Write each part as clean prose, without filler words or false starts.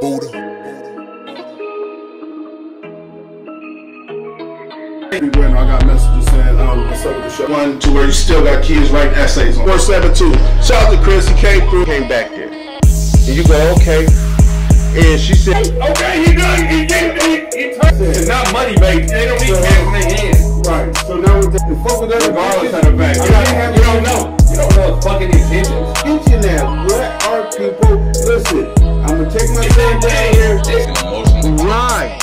Everywhere, I got messages saying, what's up with the show? One to where you still got kids writing essays on 472. Shout out to Chris, he came through, came back there. And you go, okay. And she said, okay, he done, he it's not money, baby. They don't need cash in their hands. Right. So now with the fuck with that, regardless of the fact. You don't know. You don't know his fucking intentions. Intention now. What are people? Listen, I'm gonna take my time down here. Right.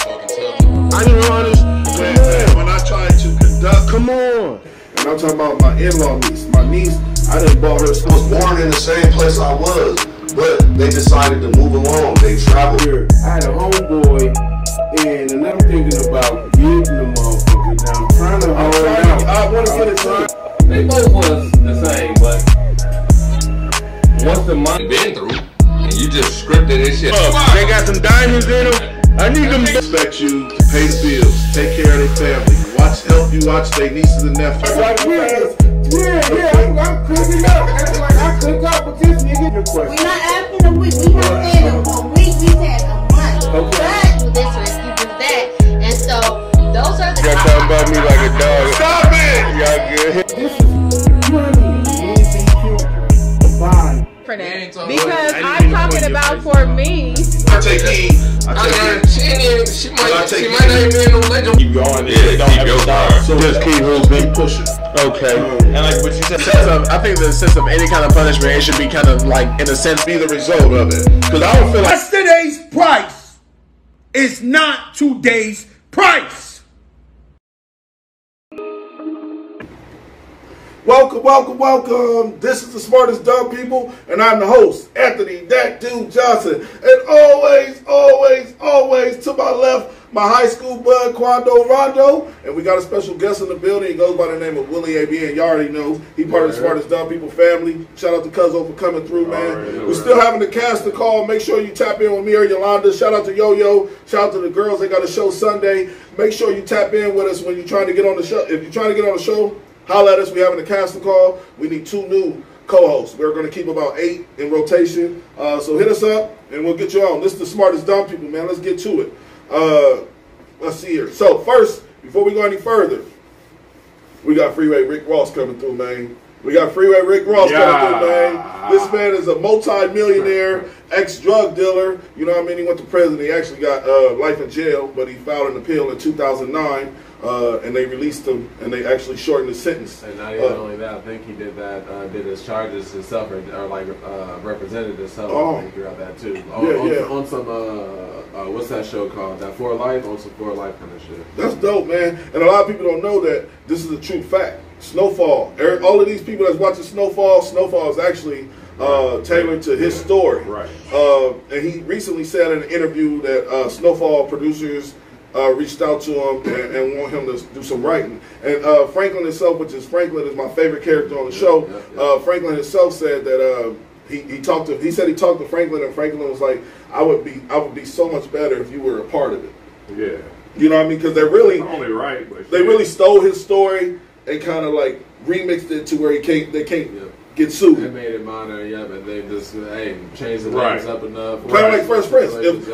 I don't understand. Man, when I try to conduct, come on. And I'm talking about my in-law niece. My niece, I done bought her. I was born in the same place I was, but they decided to move along. They traveled here. I had a homeboy, and I'm thinking about getting the motherfucker down. I'm trying to hold out. I want to get it done. They both was the same, but once the money been through, and you just scripted this shit. They got some diamonds in them. I need them to expect you to pay the bills, take care of their family, help you watch their nieces and nephews. I'm cooking up. That's like I cook up with this nigga. We're not asking a week. We have said a week. We said a month. Okay. But this risk, you do that, and so those are the. You're talking about me like a dog. Stop it! Y'all good? This is money. For that. Because I'm talking about for me. I take heed. She might not even be in no legend. Keep going. Yeah, keep your guard. So just keep moving, pushing. Okay. And like what you said, I think the sense of any kind of punishment, it should be kind of like, in a sense, be the result of it. Because I don't feel like yesterday's price is not today's price. Welcome, welcome, welcome. This is the Smartest Dumb People, and I'm the host, Anthony That Dude Johnson. And always, always, always to my left, my high school bud, Quando Rondo. And we got a special guest in the building. He goes by the name of Willie A.B., and you already know he part of the Smartest Dumb People family. Shout out to Cuzzo for coming through, man. We're still having to cast the call. Make sure you tap in with me or Yolanda. Shout out to Yo-Yo. Shout out to the girls. They got a show Sunday. Make sure you tap in with us when you're trying to get on the show. If you're trying to get on the show, holla at us. We're having a casting call. We need 2 new co-hosts. We're going to keep about 8 in rotation. So hit us up, and we'll get you on. This is the Smartest Dumb People, man. Let's get to it. Let's see here. So first, before we go any further, we got Freeway Rick Ross coming through, man. We got Freeway Rick Ross coming through, man. This man is a multi-millionaire, ex-drug dealer. You know what I mean? He went to prison. He actually got life in jail, but he filed an appeal in 2009. And they released him, and they actually shortened his sentence. And not even only that, I think he did that, did his charges himself, or like represented himself. I think throughout that too. On some, what's that show called? That For Life, on some For Life kind of shit. That's dope, man. And a lot of people don't know that this is a true fact. Snowfall. All of these people that's watching Snowfall is actually tailored to his story. Right. And he recently said in an interview that Snowfall producers reached out to him and want him to do some writing. And Franklin himself, Franklin is my favorite character on the show. Franklin himself said that he said he talked to Franklin, and Franklin was like, I would be so much better if you were a part of it. Yeah. You know what I mean? Because they really but stole his story and kind of like remixed it to where they can't get sued. They made it minor, but they just changed the names up enough. Kind of like Fresh Prince. If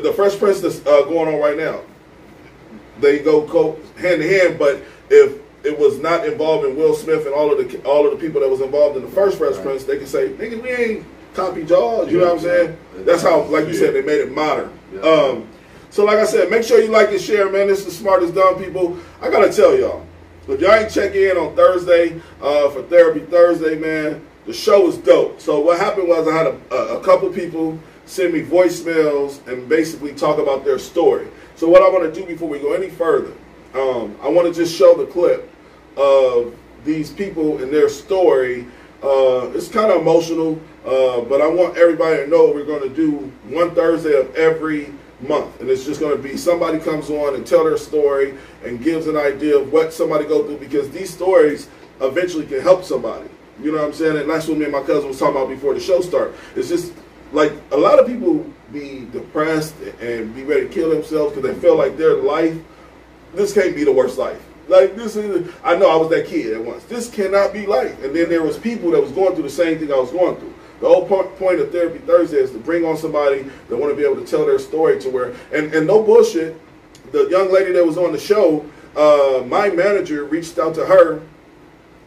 the Fresh Prince that's going on right now, they go hand in hand. But if it was not involving Will Smith and all of the people that was involved in the first Fresh Prince, they can say, "Nigga, we ain't copy Jaws." You know what I'm saying? That's how, like you said, they made it modern. So, like I said, make sure you like and share, man. This is the Smartest Dumb People. I gotta tell y'all, if y'all ain't check in on Thursday for Therapy Thursday, man, the show is dope. So what happened was I had a couple people send me voicemails and basically talk about their story. So what I want to do before we go any further, I want to just show the clip of these people and their story. It's kind of emotional, but I want everybody to know we're going to do one Thursday of every month, and it's just going to be somebody comes on and tell their story and gives an idea of what somebody go through, because these stories eventually can help somebody. You know what I'm saying? And that's what me and my cousin was talking about before the show started. It's just like a lot of people be depressed and be ready to kill themselves because they feel like their life, this can't be the worst life. Like this is, I know I was that kid at once. This cannot be life. And then there was people that was going through the same thing I was going through. The whole point of Therapy Thursday is to bring on somebody that want to be able to tell their story to where, and no bullshit, the young lady that was on the show, my manager reached out to her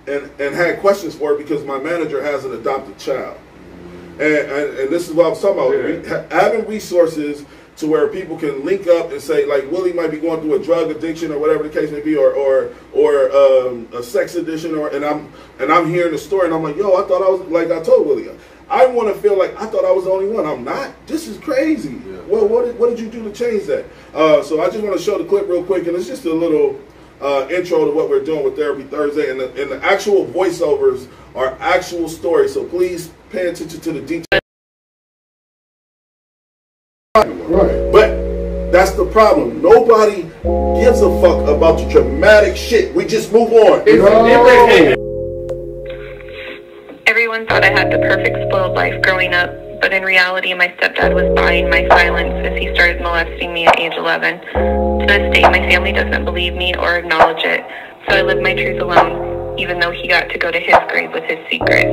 and had questions for her because my manager has an adopted child. And this is what I was talking about, having resources to where people can link up and say, like, Willie might be going through a drug addiction or whatever the case may be, or a sex addiction, and I'm hearing the story and I'm like, yo, I thought I was, like I told Willie, I want to feel like I thought I was the only one. I'm not. This is crazy. Yeah. Well, what did you do to change that? So I just want to show the clip real quick, and it's just a little intro to what we're doing with Therapy Thursday, and the actual voiceovers are actual stories. So please pay attention to the details. Right. But that's the problem. Nobody gives a fuck about the dramatic shit. We just move on. Everyone thought I had the perfect spoiled life growing up, but in reality my stepdad was buying my silence as he started molesting me at age 11. To this day, my family doesn't believe me or acknowledge it, so I live my truth alone, even though he got to go to his grave with his secret.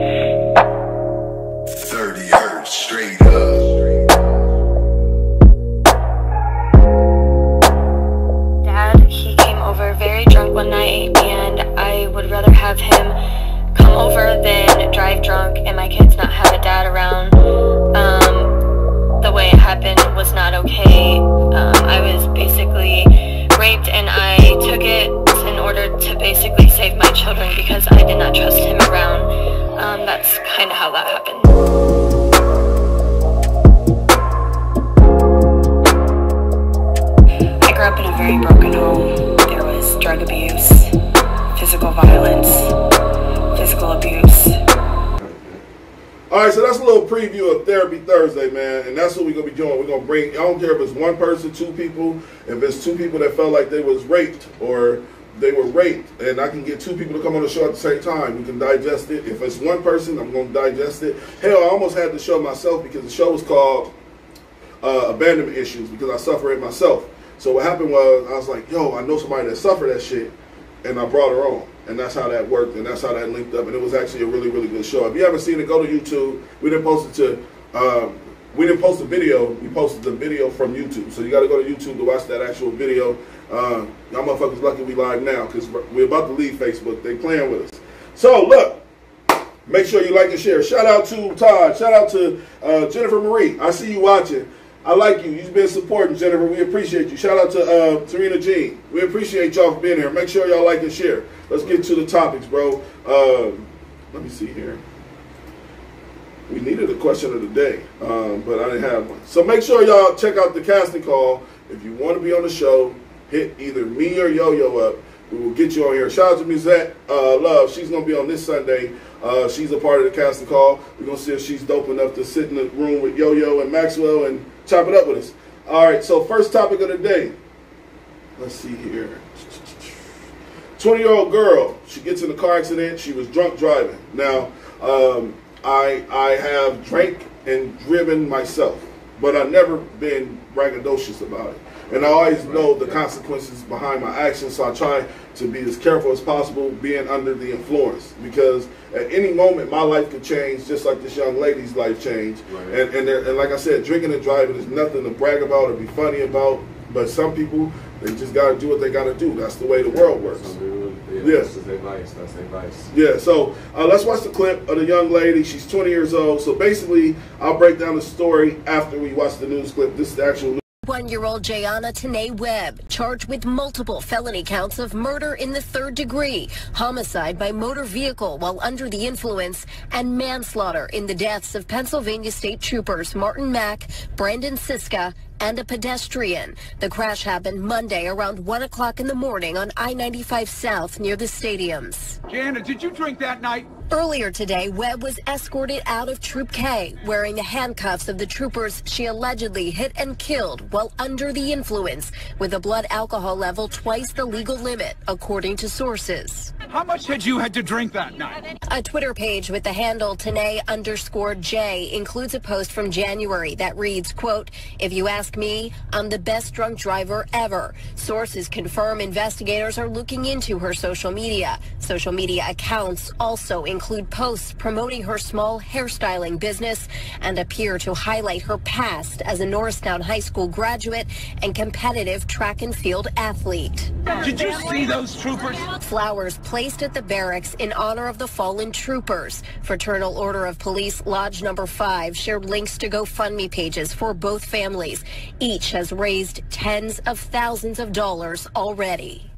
30 hertz straight up. Very drunk one night, and I would rather have him come over than drive drunk and my kids not have a dad around. The way it happened was not okay. I was basically raped, and I took it in order to basically save my children because I did not trust him around. That's kind of how that happened. I grew up in a very broken home. Drug abuse, physical violence, physical abuse. All right, so that's a little preview of Therapy Thursday, man, and that's what we're going to be doing. We're going to bring, I don't care if it's one person, two people, if it's two people that felt like they was raped or they were raped, and I can get two people to come on the show at the same time. We can digest it. If it's one person, I'm going to digest it. Hell, I almost had the show myself because the show was called Abandonment Issues because I suffer it myself. So what happened was, I was like, yo, I know somebody that suffered that shit, and I brought her on. And that's how that worked, and that's how that linked up. And it was actually a really, really good show. If you haven't seen it, go to YouTube. We didn't post it to, we didn't post the video. We posted the video from YouTube. So you got to go to YouTube to watch that actual video. Y'all motherfuckers lucky we live now, because we're about to leave Facebook. They playing with us. So, look. Make sure you like and share. Shout out to Todd. Shout out to Jennifer Marie. I see you watching. I like you. You've been supporting, Jennifer. We appreciate you. Shout out to Serena Jean. We appreciate y'all for being here. Make sure y'all like and share. Let's get to the topics, bro. Let me see here. We needed a question of the day, but I didn't have one. So make sure y'all check out the casting call. If you want to be on the show, hit either me or Yo-Yo up. We will get you on here. Shout out to Musette Love. She's going to be on this Sunday. She's a part of the casting call. We're going to see if she's dope enough to sit in the room with Yo-Yo and Maxwell and chop it up with us. All right, so first topic of the day. Let's see here. 20-year-old girl. She gets in a car accident. She was drunk driving. Now, I have drank and driven myself, but I've never been braggadocious about it. And I always know the consequences behind my actions, so I try to be as careful as possible being under the influence, because at any moment my life could change just like this young lady's life changed. Right. And like I said, drinking and driving is nothing to brag about or be funny about, but some people, they just got to do what they got to do. That's the way the world works. That's advice. That's advice. Yeah, so let's watch the clip of the young lady. She's 20 years old. So basically, I'll break down the story after we watch the news clip. This is the actual news. 1-year-old Jayana Tanae Webb, charged with multiple felony counts of murder in the 3rd degree, homicide by motor vehicle while under the influence, and manslaughter in the deaths of Pennsylvania State Troopers Martin Mack, Brandon Siska, and a pedestrian. The crash happened Monday around 1 o'clock in the morning on I-95 South near the stadiums. Jana, did you drink that night? Earlier today, Webb was escorted out of Troop K, wearing the handcuffs of the troopers she allegedly hit and killed while under the influence, with a blood alcohol level twice the legal limit, according to sources. How much had you had to drink that night? A Twitter page with the handle Tanae_J includes a post from January that reads, quote, "If you ask ask me, I'm the best drunk driver ever. Sources confirm investigators are looking into her social media. Social media accounts also include posts promoting her small hairstyling business and appear to highlight her past as a Norristown High School graduate and competitive track and field athlete. Did you see those troopers? Flowers placed at the barracks in honor of the fallen troopers. Fraternal Order of Police Lodge Number 5 shared links to GoFundMe pages for both families. Each has raised tens of thousands of dollars already.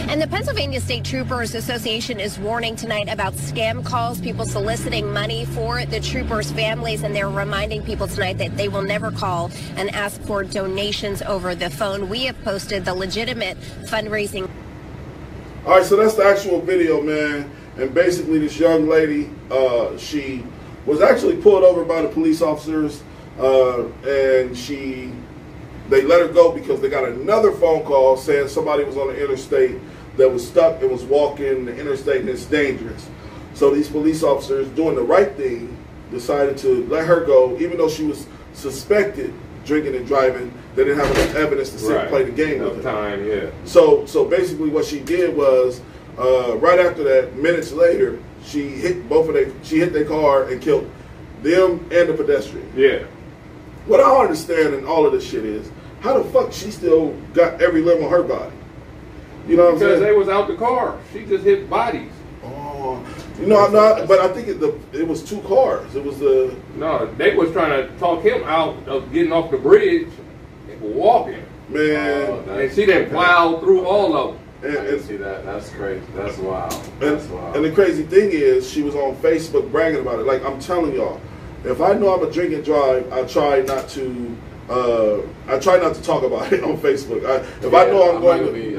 And the Pennsylvania State Troopers Association is warning tonight about scam calls, people soliciting money for the troopers' families, and they're reminding people tonight that they will never call and ask for donations over the phone. We have posted the legitimate fundraising. All right, so that's the actual video, man. And basically this young lady, she was actually pulled over by the police officers, and they let her go because they got another phone call saying somebody was on the interstate that was stuck and was walking the interstate and it's dangerous. So these police officers, doing the right thing, decided to let her go, even though she was suspected drinking and driving. They didn't have enough evidence to sit and play the game with her. So basically what she did was, right after that, minutes later, she hit their car and killed them and the pedestrian. Yeah. What I don't understand in all of this shit is, how the fuck she still got every limb on her body? You know what I'm saying? Because they was out the car. She just hit bodies. Oh, but I think it was two cars. It was the... No, they was trying to talk him out of getting off the bridge and walking. Man. And she done plowed through all of them. And see that? That's crazy. That's wild. And the crazy thing is, she was on Facebook bragging about it. Like, I'm telling y'all, if I know I'm a drink and drive, I try not to talk about it on Facebook. If I know I'm going to be,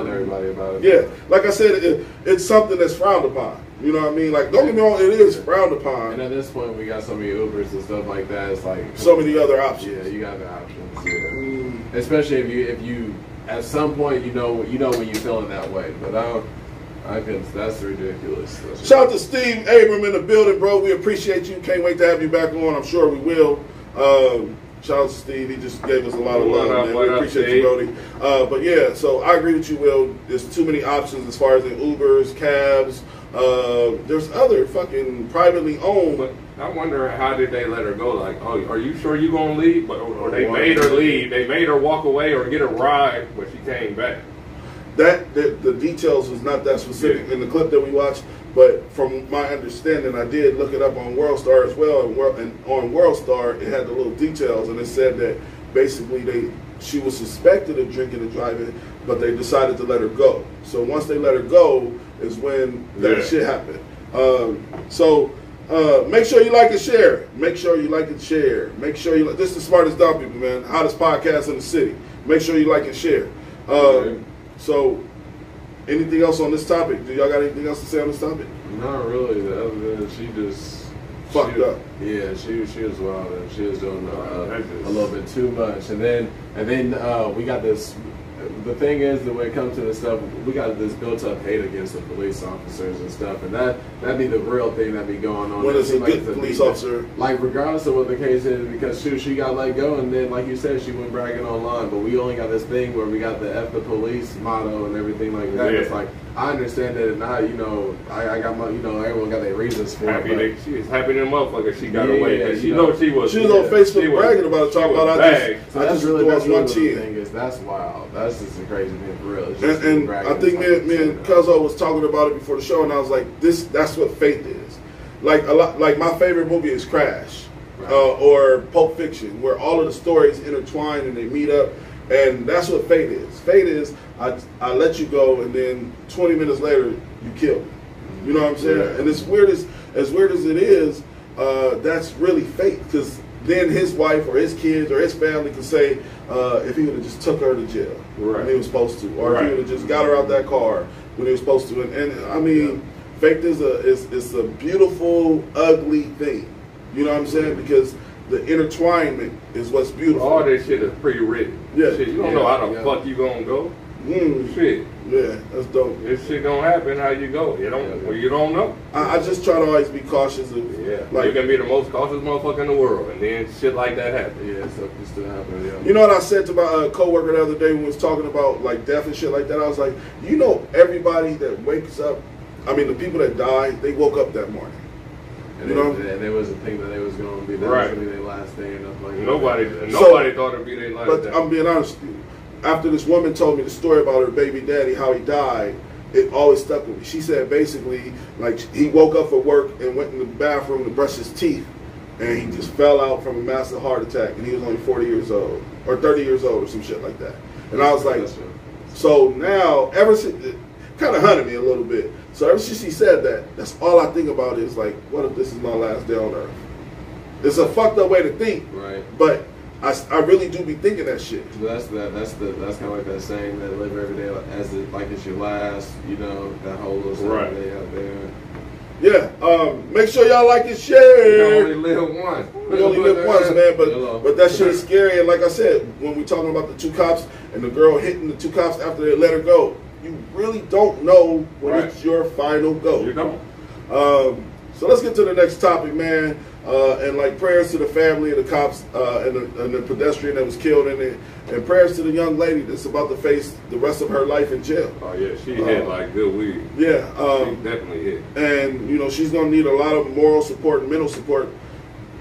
everybody about it. Yeah, like I said, it's something that's frowned upon. You know what I mean? Like, don't get me wrong, it is frowned upon. And at this point, we got so many Ubers and stuff like that. It's like so many other options. Yeah, you got the options. Yeah. Especially if you at some point you know when you're feeling that way. But that's ridiculous. Shout out to Steve Abram in the building, bro. We appreciate you. Can't wait to have you back on. I'm sure we will. Shout out to Steve. He just gave us a lot of love, man. We appreciate you, Brody. But yeah, so I agree with you, Will. There's too many options as far as the Ubers, cabs. There's other fucking privately owned. But I wonder, how did they let her go? Like, oh, are you sure you gonna leave? Or they made her leave. They made her walk away or get a ride, but she came back. The details was not that specific in the clip that we watched, but from my understanding, I did look it up on WorldStar as well, and on WorldStar it had the little details, and it said that basically she was suspected of drinking and driving, but they decided to let her go. So once they let her go is when that shit happened. Make sure you like and share. Make sure you like and share. Make sure you this is the Smartest Dumb People, man. Hottest podcast in the city. Make sure you like and share. So, anything else on this topic? Do y'all got anything else to say on this topic? Not really. Other than she just fucked up. Yeah, she was wild. And she was doing a little bit too much. And then we got this. The thing is that when it comes to this stuff, we got this built-up hate against the police officers and stuff, and that'd be the real thing that be going on. When it's a good police officer, like regardless of what the case is, because she got let go, and then like you said, she went bragging online. But we only got this thing where we got the F the police motto and everything like that. Yeah. It's like I understand that, and I got my, everyone got their reasons for it. She was happy than a motherfucker. She got away, and she was on Facebook bragging about it, talking about I just really lost one chin. Thing is that's wild. That's just a crazy thing for real. And I think me and Cuzzo was talking about it before the show, and I was like, that's what faith is. Like my favorite movie is Crash, or Pulp Fiction, where all of the stories intertwine and they meet up, and that's what faith is. Faith is I let you go, and then 20 minutes later you kill me. You know what I'm saying? Yeah. And as weird as it is, that's really faith, because then his wife or his kids or his family could say, if he would have just took her to jail when he was supposed to, or if he would have just got her out that car when he was supposed to. And I mean, faith is a beautiful, ugly thing. You know what I'm saying? Because the intertwinement is what's beautiful. All this shit is pre-written. Yeah. Shit, you don't know how the fuck you gonna go. Shit. Yeah, that's dope. This shit don't happen how you go. You don't know. I just try to always be cautious of like you can be the most cautious motherfucker in the world, and then shit like that happens. Yeah, stuff can still happen. Yeah. You know what I said to my coworker the other day when we was talking about like death and shit like that? I was like, you know, everybody that wakes up, I mean, the people that die, they woke up that morning. And there was a thing that they was going to be that was going to be their last day and nothing like that. Nobody thought it'd be their last day. But I'm being honest with you. After this woman told me the story about her baby daddy, how he died, it always stuck with me. She said basically, like, he woke up for work and went in the bathroom to brush his teeth, and he just fell out from a massive heart attack, and he was only 40 years old, or 30 years old, or some shit like that. And I was like, so now, ever since, it kind of hunted me a little bit. So ever since she said that, that's all I think about is like, what if this is my last day on earth? It's a fucked up way to think, right? But I really do be thinking that shit. So that's kind of like that saying that live every day as like it's your last, you know, that whole little day out there. Yeah, make sure y'all like and share. You only live once. We only live once, man. But that shit is scary. And like I said, when we talking about the two cops and the girl hitting the two cops after they let her go, you really don't know when it's your final go. You don't. So let's get to the next topic, man. And like prayers to the family of the cops and the pedestrian that was killed in it, and prayers to the young lady that's about to face the rest of her life in jail. Oh yeah, she hit like good weed. Yeah, she definitely hit. And you know she's gonna need a lot of moral support and mental support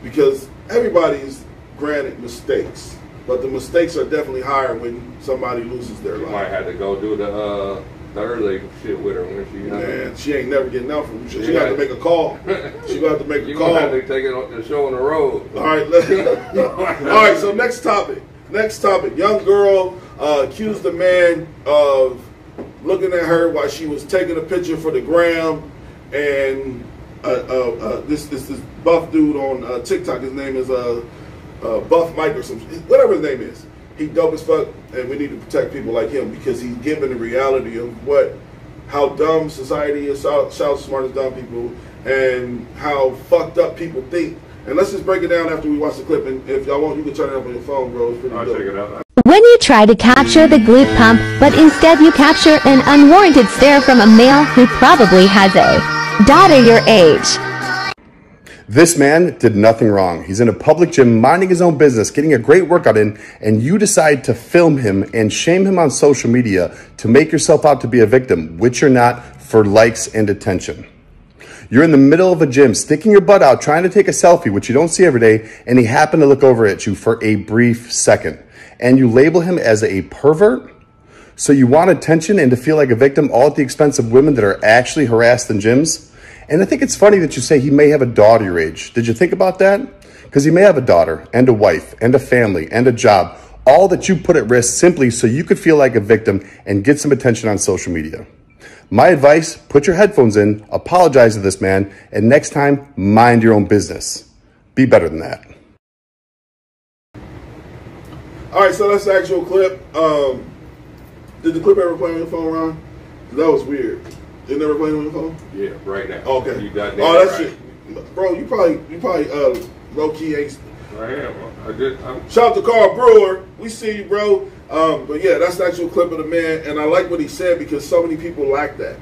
because everybody's granted mistakes, but the mistakes are definitely higher when somebody loses their life. You might have to go do the early shit with her when she. Man, she ain't never getting out from shit. She got to make a call. She got to make a call. You gonna have to take it on the show on the road. All right, all right. So next topic. Young girl accused a man of looking at her while she was taking a picture for the gram, and this buff dude on TikTok. His name is Buff Mike or something. Whatever his name is. He dope as fuck, and we need to protect people like him because he's given the reality of how dumb society is, how smart as dumb people, and how fucked up people think. And let's just break it down after we watch the clip. And if y'all want, you can turn it up on your phone, bro. It's pretty dope. Check it out. When you try to capture the glute pump, but instead you capture an unwarranted stare from a male who probably has a daughter your age. This man did nothing wrong. He's in a public gym minding his own business, getting a great workout in, and you decide to film him and shame him on social media to make yourself out to be a victim, which you're not, for likes and attention. You're in the middle of a gym, sticking your butt out, trying to take a selfie, which you don't see every day, and he happened to look over at you for a brief second. And you label him as a pervert? So you want attention and to feel like a victim all at the expense of women that are actually harassed in gyms? And I think it's funny that you say he may have a daughter your age. Did you think about that? Because he may have a daughter and a wife and a family and a job, all that you put at risk simply so you could feel like a victim and get some attention on social media. My advice, put your headphones in, apologize to this man, and next time, mind your own business. Be better than that. All right, so that's the actual clip. Did the clip ever play on your phone, Ron? That was weird. It never played on your phone? Yeah, right now. Okay. You got that. Oh, that's it. Bro, you probably low-key ain't. I am. Shout out to Carl Brewer. We see you, bro. But yeah, that's the actual clip of the man, and I like what he said because so many people lack that.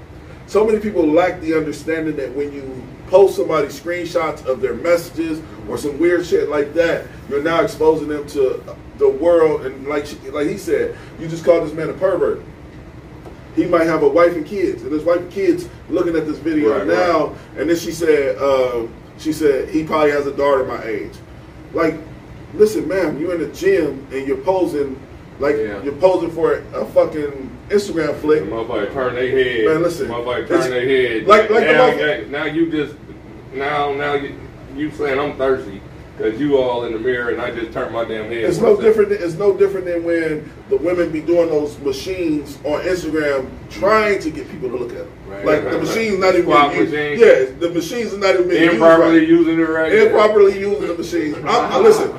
So many people lack the understanding that when you post somebody screenshots of their messages or some weird shit like that, you're now exposing them to the world. And like he said, you just called this man a pervert. He might have a wife and kids, and his wife and kids looking at this video now. And then she said he probably has a daughter my age. Like, listen, ma'am, you're in the gym and you're posing like you're posing for a fucking Instagram flick. The motherfucker turn their head. Man, listen, the motherfucker turn their head. Now you saying I'm thirsty. Because you all in the mirror and I just turned my damn head. It's no different than when the women be doing those machines on Instagram trying to get people to look at them. Right. Like the machine's not even being used. Yeah, the machines are not even being used. Improperly using it right. Improperly using the machines. Listen,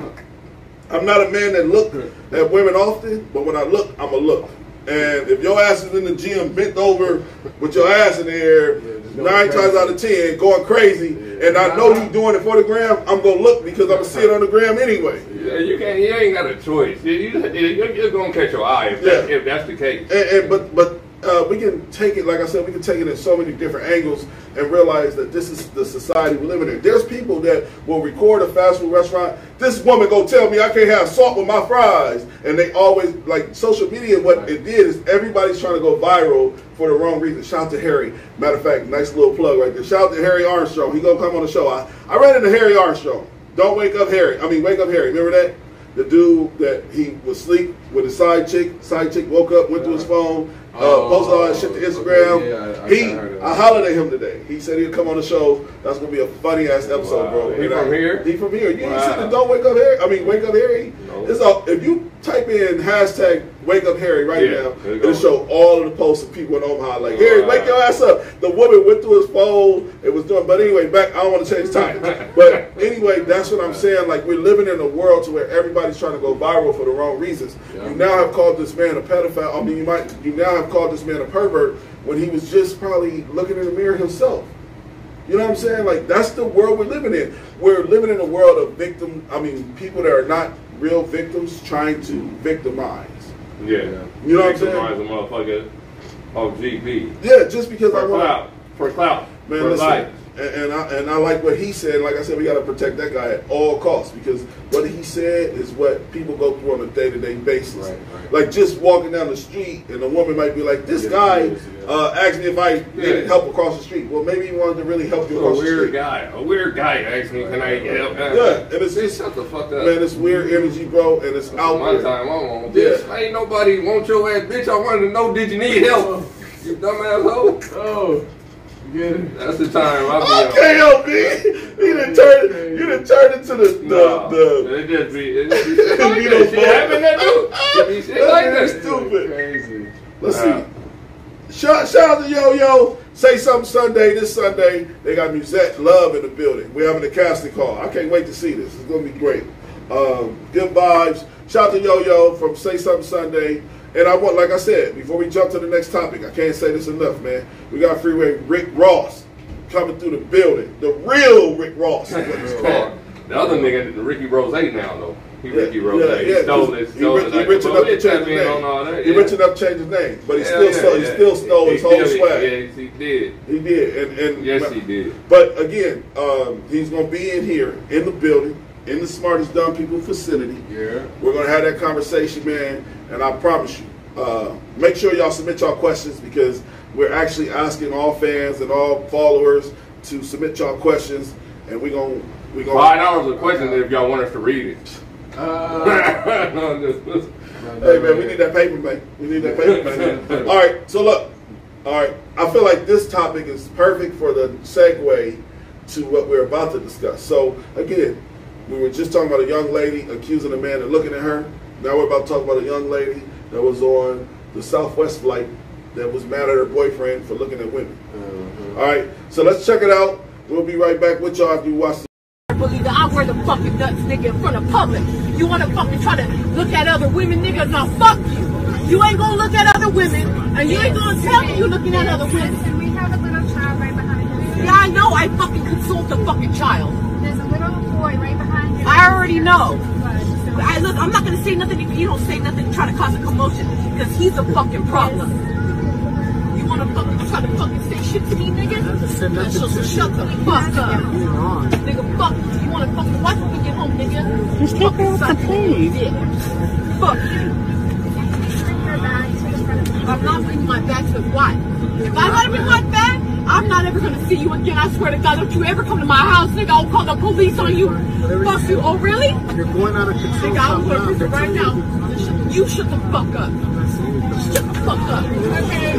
I'm not a man that look at women often, but when I look, I'm a look. And if your ass is in the gym bent over with your ass in the air, 9 times out of 10 going crazy, and I know he's doing it for the gram, I'm gonna look because I'm gonna see it on the gram anyway. Yeah, you ain't got a choice. You're gonna catch your eye if that's the case. But we can take it, like I said, we can take it in so many different angles and realize that this is the society we're living in. There's people that will record a fast food restaurant. This woman gonna tell me I can't have salt with my fries, and they always, like, social media, what it did is everybody's trying to go viral for the wrong reason. Shout out to Harry. Matter of fact, nice little plug right there. Shout out to Harry Armstrong. He gonna come on the show. I ran into Harry Armstrong. Don't wake up Harry. I mean, wake up Harry. Remember that? The dude that he was asleep with his side chick woke up, went to his phone, posted all that shit to Instagram. I hollered at him today. He said he'd come on the show. That's gonna be a funny ass episode, bro. He from here? He from here. You ain't seen the Don't Wake Up Harry? I mean, Wake Up Harry. No. If you type in hashtag Wake Up Harry right now, it'll show all of the posts of people in Omaha like, Harry, wake your ass up. The woman went through his phone. It was doing, but anyway, back. I don't want to change the topic, but anyway, that's what I'm saying. Like, we're living in a world to where everybody's trying to go viral for the wrong reasons. You now have called this man a pedophile. I mean, you now have called this man a pervert when he was just probably looking in the mirror himself. You know what I'm saying? Like, that's the world we're living in. We're living in a world of people that are not real victims trying to victimize. Yeah. You know what I'm saying? Victimize a motherfucker of GP. Yeah, just because I want for clout. Man, for listen, life. And I like what he said. Like I said, we got to protect that guy at all costs, because what he said is what people go through on a day-to-day basis. Right. Like, just walking down the street, and a woman might be like, this guy asked me if I needed help across the street. Well, maybe he wanted to really help you across the street. A weird guy asked me, can I get help? Yeah, and it's shut the fuck up. Man, it's weird energy, bro, and it's out there. One time I want this. Ain't nobody want your ass, bitch. I wanted to know, did you need help? You dumbass hoe. Oh. Yeah. That's the time I can't help it. You done turned into the it just be shit happening that dude. Shit like that. Stupid. Crazy. Let's see. Shout out to Yo. Say Something Sunday. This Sunday they got Musette Love in the building. We're having a casting call. I can't wait to see this. It's gonna be great. Good vibes. Shout out to Yo from Say Something Sunday. And I want, like I said, before we jump to the next topic, I can't say this enough, man. We got Freeway Rick Ross coming through the building. The real Rick Ross. The other nigga, the Ricky Rose now, though. He Ricky Rose. He stole it. He rich enough to change his name. He rich enough to change his name. But he still stole his whole swag. Yes, he did. He did. And yes, he did. But again, he's going to be in here, in the building, in the Smartest Dumb People vicinity. Yeah. We're going to have that conversation, man. And I promise you, make sure y'all submit y'all questions, because we're actually asking all fans and all followers to submit y'all questions, and we're gonna $5 a question if y'all want us to read it. Hey man, we need that paper, man. We need that paper, man. All right, so look. All right, I feel like this topic is perfect for the segue to what we're about to discuss. So again, we were just talking about a young lady accusing a man of looking at her. Now we're about to talk about a young lady that was on the Southwest flight that was mad at her boyfriend for looking at women. All right, so let's check it out. We'll be right back with y'all after you watch I wear the fucking nuts, nigga, in front of public. You want to fucking try to look at other women, nigga? Now fuck you. You ain't gonna look at other women, and you ain't gonna tell me you're looking at other women. We have a little child right behind us. Yeah, I know. I fucking consult the fucking child. There's a little boy right behind you. I already know. Look, I'm not gonna say nothing if you don't say nothing to try to cause a commotion, because he's a fucking problem. You wanna fucking try to fucking say shit to me, nigga? So shut the fuck up. Nigga, fuck you. You wanna fucking watch when we get home, nigga? Just take her off the plane. Fuck you. I'm not bringing my bag to what? If I let him in my bag, I'm not ever gonna see you again. I swear to God, don't you ever come to my house, nigga. I'll call the police on you. Fuck you. Oh, really? You're going out of control. Nigga, I'm gonna prove it right now. You shut the fuck up. Shut the fuck up. Okay.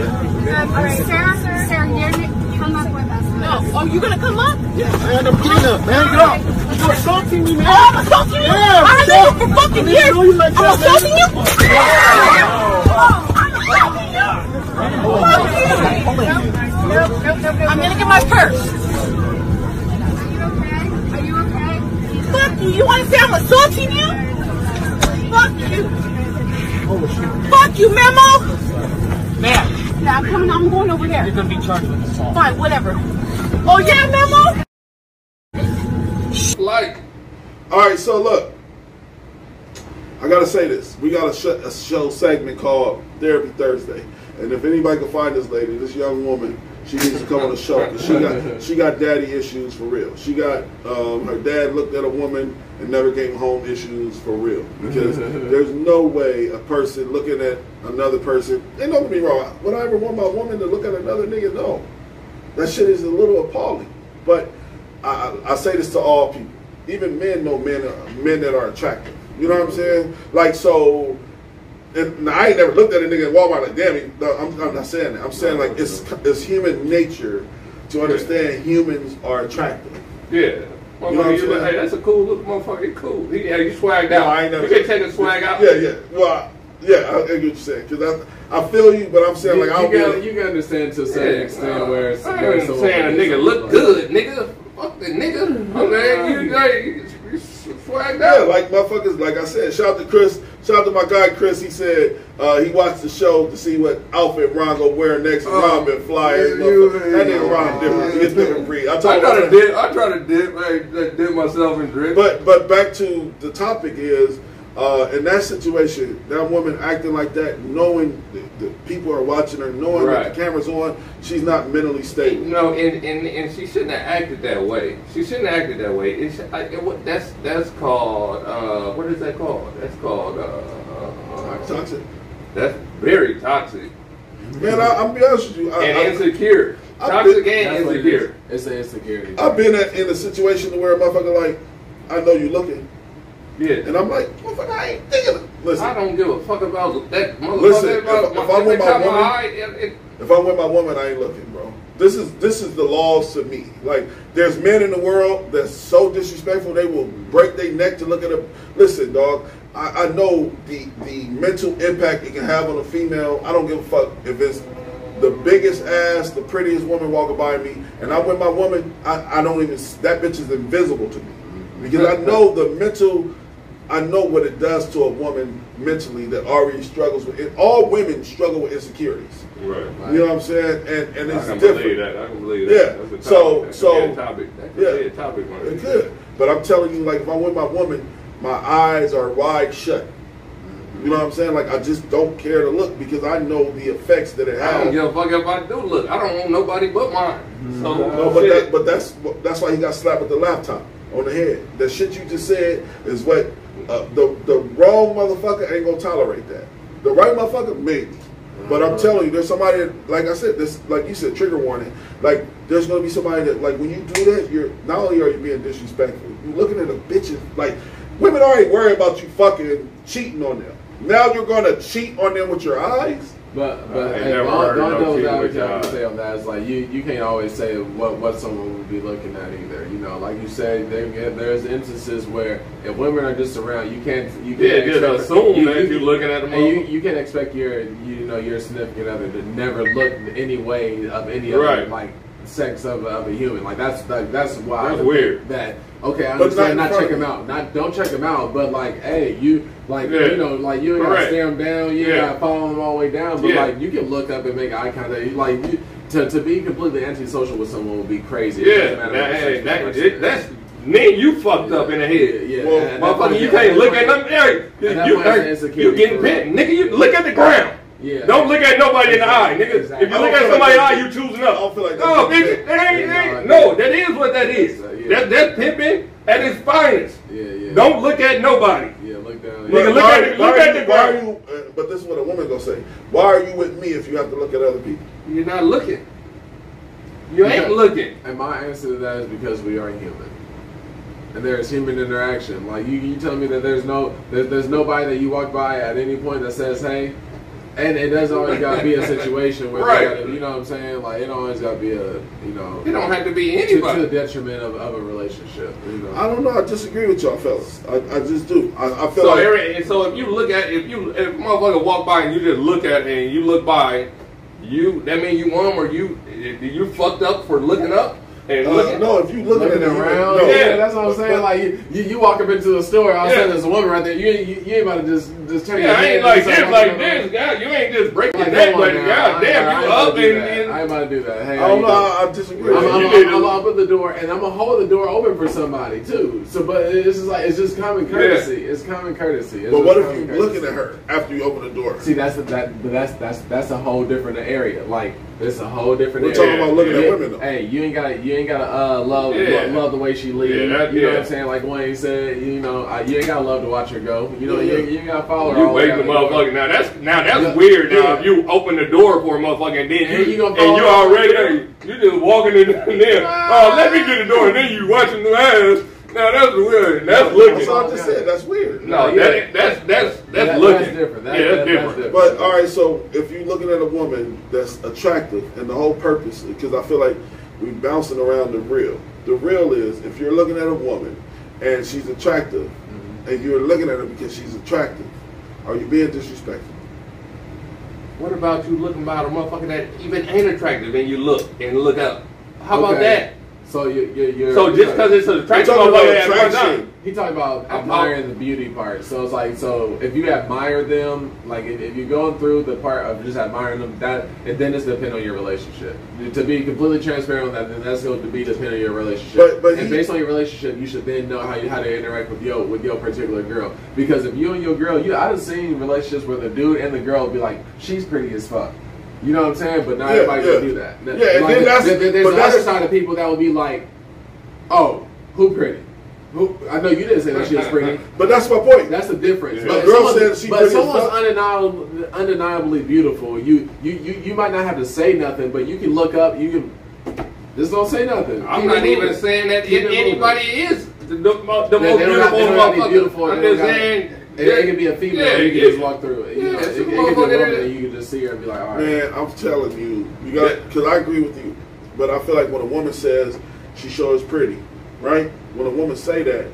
Alright, Sarah, you come up with us. No. Oh, you gonna come up? Yeah, man, I'm clean up, man. Get up. You're assaulting me, man. Oh, I'm assaulting you? Yeah, I know you for fucking years. I'm assaulting you? I'm gonna get my purse. Are you okay? Fuck you. You wanna say I'm assaulting you? Fuck you. Fuck you, Memo. Man. Yeah, I'm going over there. You're gonna be charged with assault. Fine, whatever. Oh yeah, memo. Like, all right. So look, I gotta say this. We got a show segment called Therapy Thursday, and if anybody can find this lady, this young woman, she needs to come on the show because she got daddy issues for real. She got her dad looked at a woman and never came home issues for real. Because there's no way a person looking at another person, and don't get me wrong, would I ever want my woman to look at another nigga? No. That shit is a little appalling. But I say this to all people. Even men know men that are attractive. You know what I'm saying? Like, so, and I ain't never looked at a nigga in Walmart like, damn, I'm not saying that. I'm saying, like, it's human nature to understand humans are attractive. Yeah. You know hey, that's a cool looking motherfucker. He cool. You swagged out. I ain't never. You can take a swag out. Yeah. Well, yeah, I get what you're saying. Because I feel you, but I'm saying, like, you can understand to a certain extent where it's. I ain't saying a nigga look good, nigga. Fuck the nigga. I mean, you swagged out. Yeah, like motherfuckers, like I said, shout out to Chris. Shout out to my guy Chris. He said he watched the show to see what outfit Ron go wear next. Ron been flying. That nigga Ron different. He's different breed. I try to dip myself in drip. But back to the topic is in that situation, that woman acting like that, knowing the people are watching her, knowing that the camera's on, she's not mentally stable. No, and she shouldn't have acted that way. She shouldn't have acted that way. That's called what is that called? That's called toxic. That's very toxic. Man, I'm be honest with you. And insecure. Toxic and insecure. It's an insecurity. I've been in a situation where a motherfucker like, I know you looking. Yeah. And I'm like, motherfucker, I ain't thinking of it. Listen. I don't give a fuck about that motherfucker. Listen, if I'm with my woman, I ain't looking, bro. This is the laws to me. Like, there's men in the world that's so disrespectful, they will break their neck to look at a. Listen, dog, I know the mental impact it can have on a female. I don't give a fuck if it's the biggest ass, the prettiest woman walking by me, and I'm with my woman, I don't even, that bitch is invisible to me. Because I know the mental, I know what it does to a woman mentally that already struggles with it. All women struggle with insecurities. Right. You know what I'm saying? And it's I can different. Believe that. I can believe that. Yeah. That's a topic. That could be a topic. It could. But I'm telling you, like, if I'm with my woman, my eyes are wide shut. You know what I'm saying? Like, I just don't care to look because I know the effects that it has. I don't give a fuck if I do look. I don't want nobody but mine. So, no, but that's why he got slapped with the laptop on the head. The shit you just said is what the wrong motherfucker ain't gonna tolerate that. The right motherfucker, maybe. But I'm telling you, there's somebody that, like I said, this, like you said, trigger warning. Like, there's gonna be somebody that, like, when you do that, you're not only are you being disrespectful, you're looking at a bitch. Like, women already worry about you fucking cheating on them. Now you're gonna cheat on them with your eyes. But hey, don't know what y'all can say on that. It's like you can't always say what someone would be looking at either. You know, like you said, there's instances where if women are just around, you can't assume that you're looking at them. And you can't expect your significant other to never look any way of any other like sex of a human. Like that's why that's weird. That okay, I understand not check him out. Don't check him out, but like, hey, you like you know, like you ain't gotta stare him down, you ain't gotta follow him all the way down, but like you can look up and make eye contact. Like to be completely antisocial with someone would be crazy. That's man, you fucked up in the head. Yeah, well, motherfucker, you can't look at them. You getting pinned, nigga. You look at the ground. Yeah. Don't look at nobody in the eye, nigga. Exactly. If you look at somebody in the eye, you choosing up. I don't feel like no, bitch, that is what that is. That's pimping at its finest. Yeah. Don't look at nobody. Yeah, look down. Nigga, look at the ground. But this is what a woman gonna say. Why are you with me if you have to look at other people? You're not looking. You ain't looking. And my answer to that is because we are human. And there is human interaction. Like you tell me that there's nobody that you walk by at any point that says, hey. And it doesn't always gotta be a situation where they gotta, you know what I'm saying? Like it always gotta be a, you know. It don't have to be anybody. To the detriment of a relationship. You know? I don't know. I disagree with y'all fellas. I just do. I feel so like. So if you look at if motherfucker walk by and you just look at it and you look by, that means you want them or you fucked up for looking up No, if you looking around, no. yeah, that's what I'm saying. Like you walk up into a store, all of a sudden there's a woman right there. You ain't about to just turn your head. I ain't like this, guy. You ain't just breaking your neck, but goddamn, you up and I ain't about to do that. Hey, I don't know. I disagree. I'm open the door, and I'm gonna hold the door open for somebody too. So, but it's just like it's just common courtesy. It's common courtesy. But what if you're looking at her after you open the door? See, that's a whole different area. Like it's a whole different We're area. talking about looking at women though. Hey, you ain't gotta love the way she leads. You know what I'm saying? Like Wayne said, you ain't gotta love to watch her go. You know, you ain't gotta follow her. You wait the motherfucker. Now that's weird. Now if you open the door for a motherfucker and then you already you just walking in there. Oh, let me get the door and then you watching the ass. Now that's weird. That's looking. That's all I just said. That's weird. No, that's looking. That's different. That's different. But all right, so if you're looking at a woman that's attractive, and the whole purpose, because I feel like we bouncing around the real. The real is if you're looking at a woman and she's attractive, and you're looking at her because she's attractive, are you being disrespectful? What about you looking about a motherfucker that even ain't attractive and you look up? How about that? So you're so just because it's an attractive motherfucker, he talking about admiring the beauty part. So it's like, so if you admire them, like if you're going through the part of just admiring them, and then it's depend on your relationship. To be completely transparent on that, then that's going to be depend on your relationship. But based on your relationship, you should then know how to interact with your particular girl. Because if you and your girl, I've seen relationships where the dude and the girl will be like, she's pretty as fuck. You know what I'm saying? But not everybody can do that. Yeah, and like, then there's the other side of people that will be like, oh, who pretty? I know you didn't say that she was pretty. But that's my point. That's the difference. Yeah. But girl said she pretty. But someone's undeniably beautiful. You might not have to say nothing, but you can look up. You can just don't say nothing. I'm not even saying that anybody is the most beautiful. I'm just saying. It could be a female. You can just walk through it. You know, it could be a woman, and you can just see her and be like, all right. Man, I'm telling you, you got because I agree with you, but I feel like when a woman says she shows pretty, right? When a woman say that,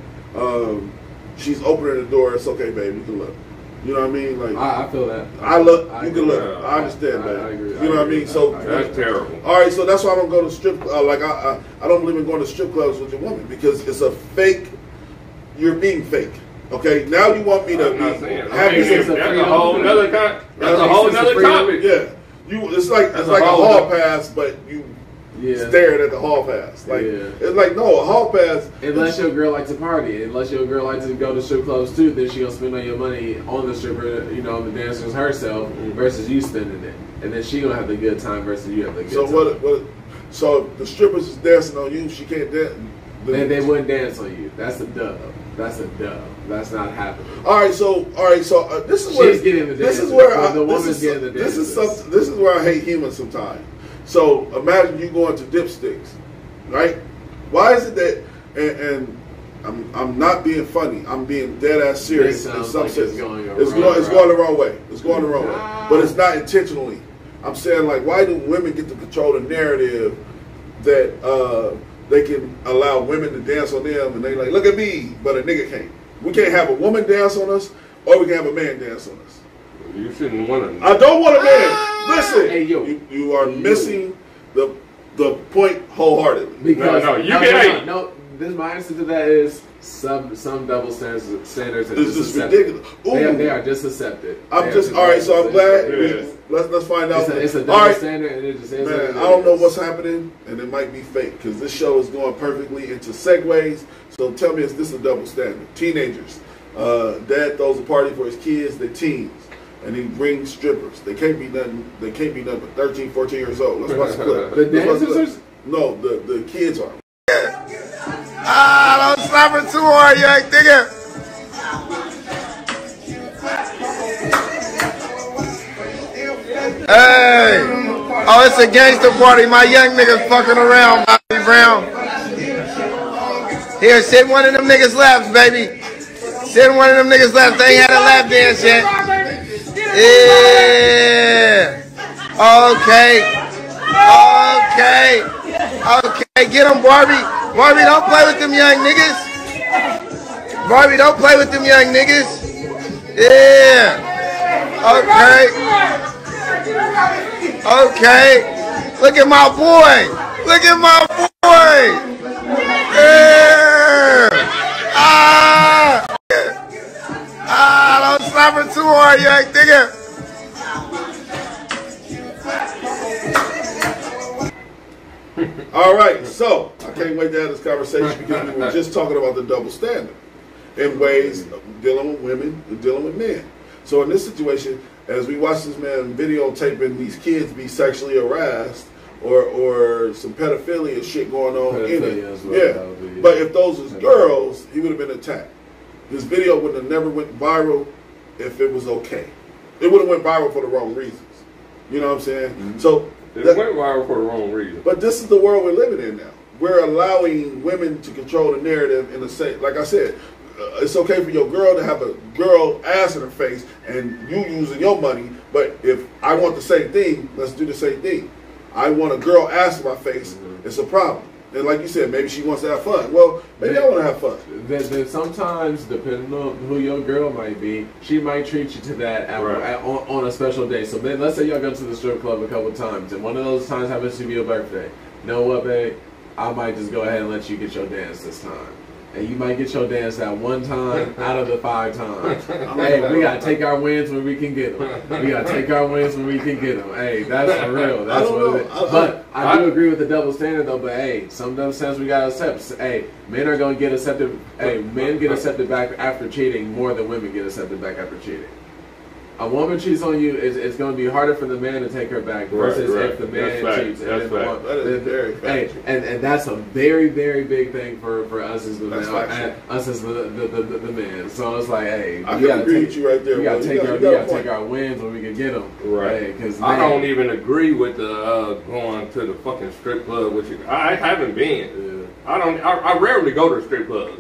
she's opening the door. It's okay, babe. You can look. You know what I mean? Like I feel that. I look. You can look. I understand that. I agree. You know what I mean? So that's terrible. All right, so that's why I don't go to strip. I don't believe in going to strip clubs with your woman because it's a fake. You're being fake. Okay, now you want me to be happy. That's a whole nother topic. Yeah, it's like a hall pass, but you staring at the hall pass. Like it's like no, a hall pass. Unless your girl likes to party, unless your girl likes to go to strip clubs too, then she gonna spend all your money on the stripper, on the dancers herself, versus you spending it, and then she gonna have the good time versus you have the good time. So so the strippers is dancing on you, she can't dance. They wouldn't dance on you. That's a dub. That's a dub. That's not happening. All right, so this is where this is where I hate humans sometimes. So imagine you going to dipsticks, right? Why is it that and I'm not being funny. I'm being dead ass serious. In some sense, it's going the wrong way. It's going the wrong way, but it's not intentionally. I'm saying like, why do women get to control the narrative that they can allow women to dance on them, and they like, look at me, but a nigga can't. We can't have a woman dance on us, or we can have a man dance on us. You shouldn't want to. I don't want a man. Listen, hey, you are missing the point wholeheartedly. Because no. My answer to that is some double standards are just ridiculous. They are just accepted. All right. So I'm glad. Let's find out. It's a double standard, and it just is. Man, I don't know what's happening, and it might be fake because this show is going perfectly into segues. So tell me, is this a double standard? Teenagers. Dad throws a party for his kids. They're teens, and he brings strippers. They can't be nothing. They can't be nothing but 13, 14 years old. Let's watch the clip. The dancers? No, the kids are. Don't slap her too hard, young nigga. Hey. Oh, it's a gangster party. My young niggas fucking around, Bobby Brown. Here, sit one of them niggas laps, baby. Sit one of them niggas laps. They ain't had a lap dance yet. Yeah. Okay, get him, Barbie. Barbie, don't play with them young niggas. Barbie, don't play with them young niggas. Yeah. Okay. Look at my boy. Look at my boy. more, young nigga. All right, so I can't wait to have this conversation because we were just talking about the double standard in ways of dealing with women and dealing with men. So in this situation, as we watch this man videotaping these kids be sexually harassed or some pedophilia shit going on in it, but if those was girls, he would have been attacked. This video would have never went viral if it was okay. It would have went viral for the wrong reasons. You know what I'm saying? Mm-hmm. So it went viral for the wrong reason. But this is the world we're living in now. We're allowing women to control the narrative in the same. Like I said, it's okay for your girl to have a girl ass in her face and you using your money. But if I want the same thing, let's do the same thing. I want a girl ass in my face. It's a problem. And like you said, maybe she wants to have fun. Well, maybe I want to have fun. Then sometimes, depending on who your girl might be, she might treat you to that on a special day. So then, let's say y'all go to the strip club a couple times, and one of those times happens to be your birthday. You know what, babe? I might just go ahead and let you get your dance this time. And you might get your dance that one time out of the 5 times. Hey, we gotta take our wins when we can get them. We gotta take our wins when we can get them. Hey, that's for real. That's what it is. But I do agree with the double standard though. But hey, some double standards we gotta accept. Hey, men are gonna get accepted. Hey, men get accepted back after cheating more than women get accepted back after cheating. A woman cheats on you, it's going to be harder for the man to take her back versus if the man cheats. That is very hey, and that's a very, very big thing for us as the man. Us as the man. So it's like, hey, I can agree with you right there. We got to take our wins when we can get them. Right. Because I don't even agree with the going to the fucking strip club with you. I haven't been. Yeah. I rarely go to strip clubs.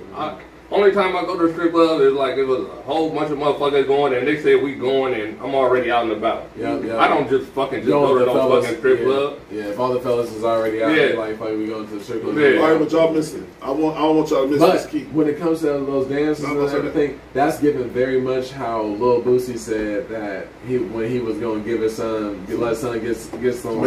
Only time I go to a strip club is like it was a whole bunch of motherfuckers going and they said we going and I'm already out and about. I don't just fucking go to no fucking strip club. Yeah, if all the fellas is already out, like we going to the strip club. All right, but y'all missing. I don't want y'all to miss this key. When it comes to those dances and everything, that's given very much how Lil Boosie said that when he was going to give his son, let his son get some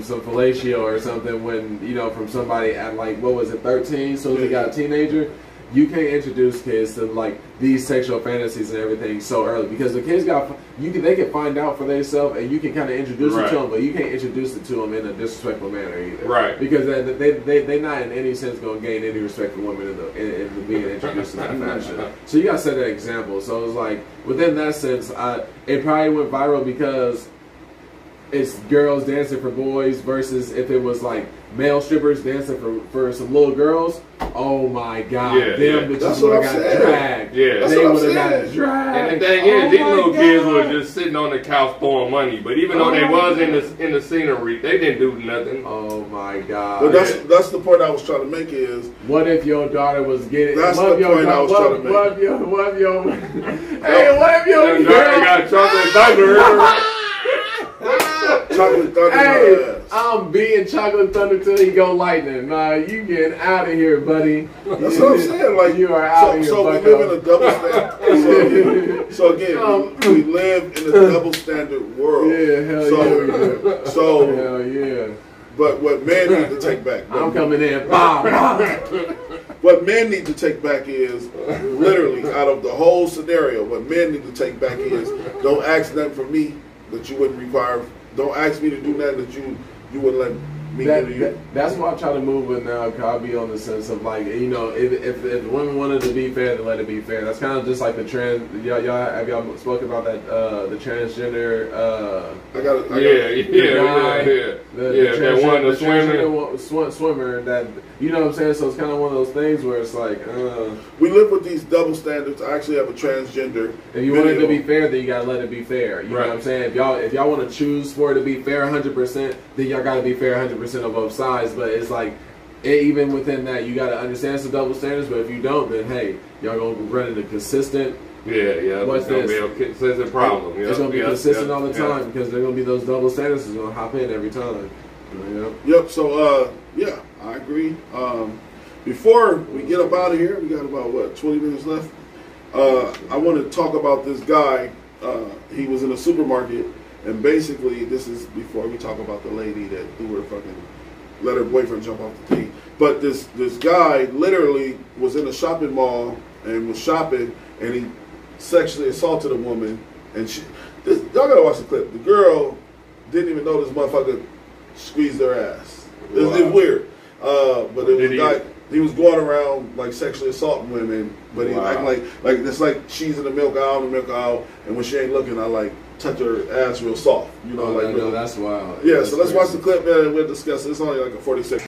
fellatio or something when, you know, from somebody at like, what was it, 13, so he got a teenager. You can't introduce kids to like these sexual fantasies and everything so early because the kids they can find out for themselves and you can kind of introduce it to them, but you can't introduce it to them in a disrespectful manner either. Right. Because they not in any sense going to gain any respect for women in being introduced in that fashion. So you got to set that example. So it's like within that sense, it probably went viral because it's girls dancing for boys versus if it was like male strippers dancing for some little girls. Oh my God! Them bitches would have got dragged. Yeah, they would have got dragged. And the thing is, these little kids were just sitting on the couch throwing money. But even though they was in the scenery, they didn't do nothing. Oh my God! But that's the point I was trying to make is. What if your daughter was getting? That's the point I was trying to make. What if your girl got chocolate thunder? Chocolate thunder. Hey, I'm being chocolate thunder till he go lightning. Nah, you getting out of here, buddy. That's what I'm saying. Like you are out of here. So we live in a double standard. So again, we live in a double standard world. Yeah, hell yeah. So hell yeah. But what men need to take back. I'm coming in. Bob. What men need to take back is literally out of the whole scenario. What men need to take back is don't ask nothing from me that you wouldn't require. Don't ask me to do nothing that you wouldn't let me do to you. That's what I try to move with now. Cause I'll be on the sense of like, you know, if women wanted to be fair, then let it be fair. That's kind of just like the trans. Y'all spoke about that the transgender. The swimmer that, you know what I'm saying. So it's kind of one of those things where it's like we live with these double standards. I actually have a transgender. If you want it to be fair, then you gotta let it be fair. You know what I'm saying? If y'all want to choose for it to be fair 100%, then y'all gotta be fair 100% on both sides. But it's like even within that, you gotta understand some double standards. But if you don't, then hey, y'all gonna run into consistent. What's this? It's gonna be a consistent problem. It's gonna be consistent all the time because they're gonna be those double standards that's gonna hop in every time. Yep. So yeah, I agree. Before we get up out of here, we got about 20 minutes left. I want to talk about this guy. He was in a supermarket, and basically, this is before we talk about the lady that let her boyfriend jump off the thing. But this guy literally was in a shopping mall and was shopping, and he sexually assaulted a woman and y'all gotta watch the clip. The girl didn't even know this motherfucker squeezed her ass. It's weird. But it was a guy. He was going around like sexually assaulting women, but he acting like it's like she's in the milk aisle, and when she ain't looking, I like touch her ass real soft. You know, like no, that's wild. Yeah, that's so let's crazy. watch the clip, man, and we'll discuss it. It's only like a 46.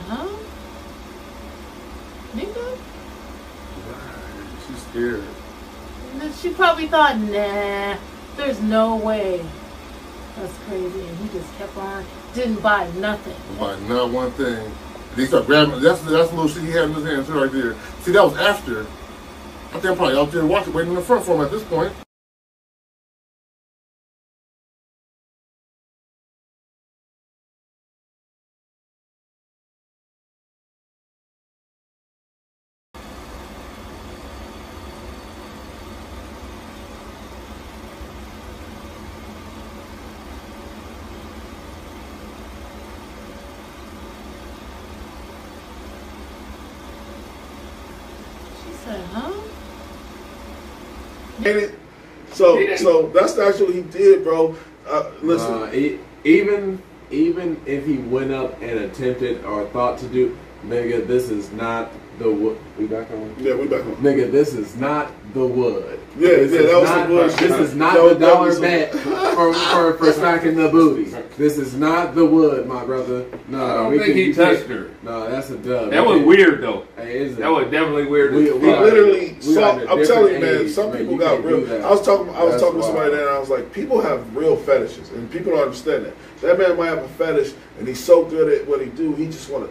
Huh? Nigga? She's scared. And then she probably thought, nah, there's no way. That's crazy. And he just kept on, didn't buy nothing. Buy not one thing. They start grabbing. That's the little shit he had in his hands right there. See, that was after. I think I'm probably out there watching, waiting in the front for him at this point. Huh? So that's actually what he did, bro. Listen, even if he went up and attempted or thought to do, nigga, this is not the wood. We back on? Yeah, we back on. Nigga, this is not the wood. Yeah, that was some bullshit. This is not the dollar bet for smacking the booty. This is not the wood, my brother. No, I don't think he touched her. No, that's a dub. That was weird, though. Hey, that was definitely weird. He literally saw. I'm telling you, man. Some people got real. I was talking to somebody there, and I was like, people have real fetishes, and people don't understand that. That man might have a fetish, and he's so good at what he do. He just want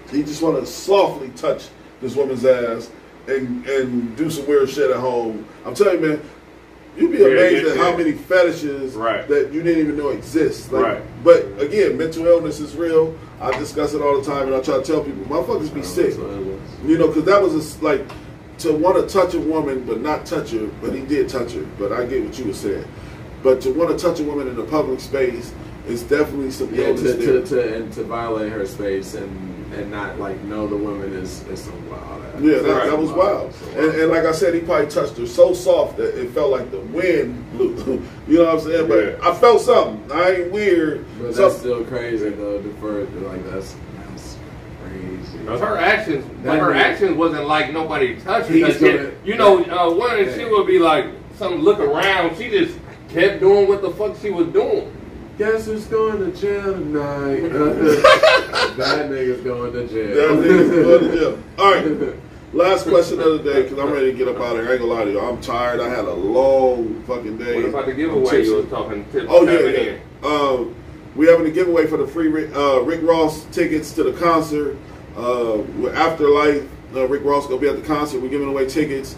to softly touch this woman's ass and do some weird shit at home. I'm telling you, man, you'd be amazed at how many fetishes that you didn't even know exist. Like, but again, mental illness is real. I discuss it all the time, and I try to tell people, motherfuckers be sick. You know, because that was like to want to touch a woman but not touch her. But he did touch her. But I get what you were saying. But to want to touch a woman in a public space is definitely some illness to violate her space and not like know the woman is some wild. Yeah, that was wild. And like I said, he probably touched her so soft that it felt like the wind blew. You know what I'm saying? But I felt something. I ain't weird. But that's still crazy though. That's crazy. Her actions wasn't like nobody touched her. She would be like something look around. She just kept doing what the fuck she was doing. Guess who's going to jail tonight? That nigga's going to jail. That nigga's going to jail. All right. Last question of the day, because I'm ready to get up out of here. I ain't gonna lie to you. I'm tired. I had a long fucking day. What about the giveaway you was talking to? Oh, yeah. We having a giveaway for the free Rick Ross tickets to the concert. Afterlife, Rick Ross going to be at the concert. We're giving away tickets.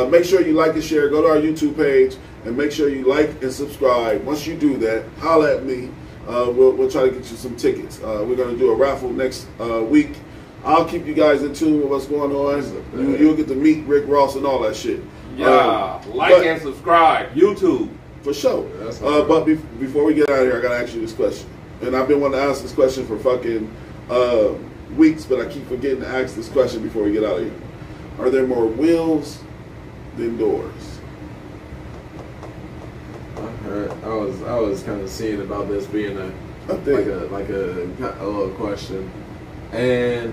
Make sure you like and share. Go to our YouTube page and make sure you like and subscribe. Once you do that, holla at me. We'll try to get you some tickets. We're going to do a raffle next week. I'll keep you guys in tune with what's going on. You'll get to meet Rick Ross and all that shit. Yeah, and subscribe. YouTube. For sure. But before we get out of here, I got to ask you this question. And I've been wanting to ask this question for fucking weeks, but I keep forgetting to ask this question before we get out of here. Are there more wheels than doors? I was kind of seeing about this being a little question, and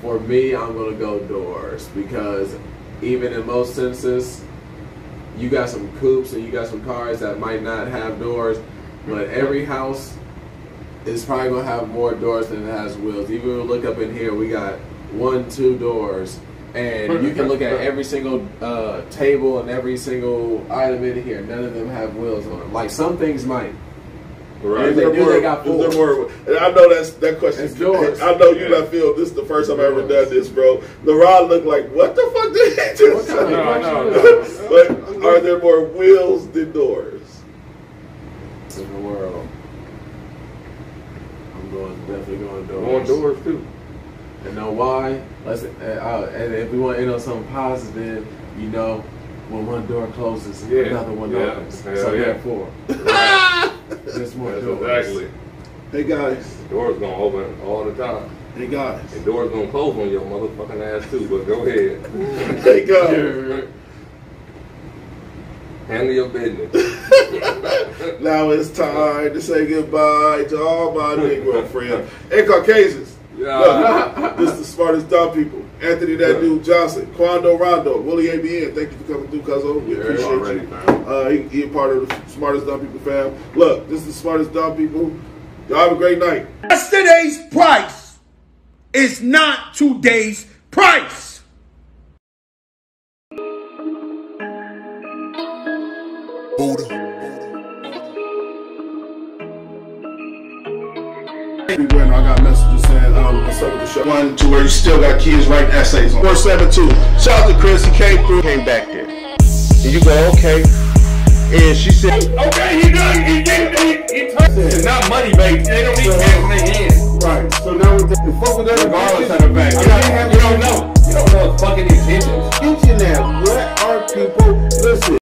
for me, I'm gonna go doors because even in most senses, you got some coupes and you got some cars that might not have doors, but every house is probably gonna have more doors than it has wheels. Even when we look up in here, we got 1, 2 doors. And you can look at every single table and every single item in here. None of them have wheels on them. Like some things might. Right. They got 4. And I know that question. It's yours. I know you left field. This is the first time I ever done this, bro. LeRon looked like, what the fuck did he just say? No. But are there more wheels than doors in the world? Definitely going doors. Going doors too. And know why? And if we want to end on something positive, you know, when one door closes, another one opens. So therefore, there's more doors. Exactly. Hey guys. The door's gonna open all the time. Hey guys. The door's gonna close on your motherfucking ass too, but go ahead. Hey guys. Handle your business. Now it's time to say goodbye to all my Negro friends and Caucasians. Look, this is the smartest dumb people. Anthony That Dude Johnson, Quando Rondo, Willie ABN. Thank you for coming through, Cuzzo. We appreciate you. He a part of the smartest dumb people fam. Look, this is the smartest dumb people. Y'all have a great night. Yesterday's price is not today's price. Buddha. I got messages saying, what's up with the show? 1, 2, where you still got kids writing essays on. 472. Shout out to Chris, he came through. Came back there. And you go, okay. And she said, okay, he done